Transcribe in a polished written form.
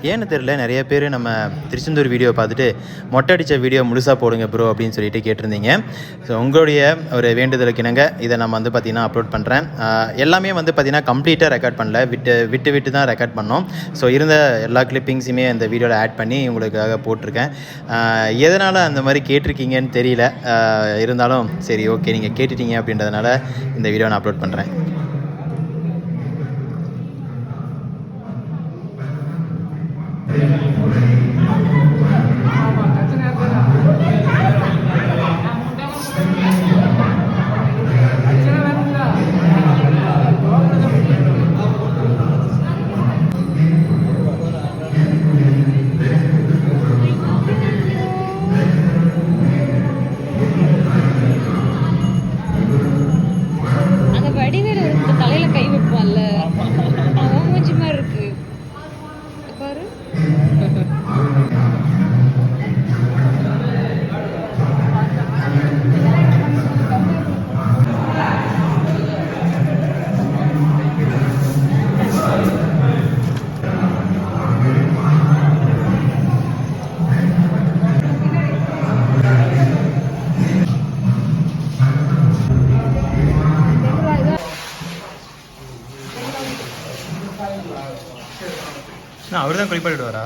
ஏன்னு தெரியல, நிறைய பேர் நம்ம திருச்செந்தூர் வீடியோ பார்த்துட்டு மொட்டை அடித்த வீடியோ முழுசாக போடுங்க ப்ரோ அப்படின்னு சொல்லிட்டு கேட்டிருந்தீங்க. ஸோ உங்களுடைய ஒரு வேண்டுதலுக்கு இணங்க இதை நம்ம வந்து பார்த்திங்கன்னா அப்லோட் பண்ணுறேன். எல்லாமே வந்து பார்த்திங்கன்னா கம்ப்ளீட்டாக ரெக்கார்ட் பண்ணல, விட்டு தான் ரெக்கார்ட் பண்ணோம். ஸோ இருந்த எல்லா கிளிப்பிங்ஸுமே அந்த வீடியோவில் ஆட் பண்ணி உங்களுக்காக போட்டிருக்கேன். எதனால் அந்த மாதிரி கேட்டிருக்கீங்கன்னு தெரியல, இருந்தாலும் சரி ஓகே நீங்கள் கேட்டுட்டீங்க அப்படின்றதுனால இந்த வீடியோ நான் அப்லோட் பண்ணுறேன். அவர் தான் குளிப்பாட்டிட்டு வரா.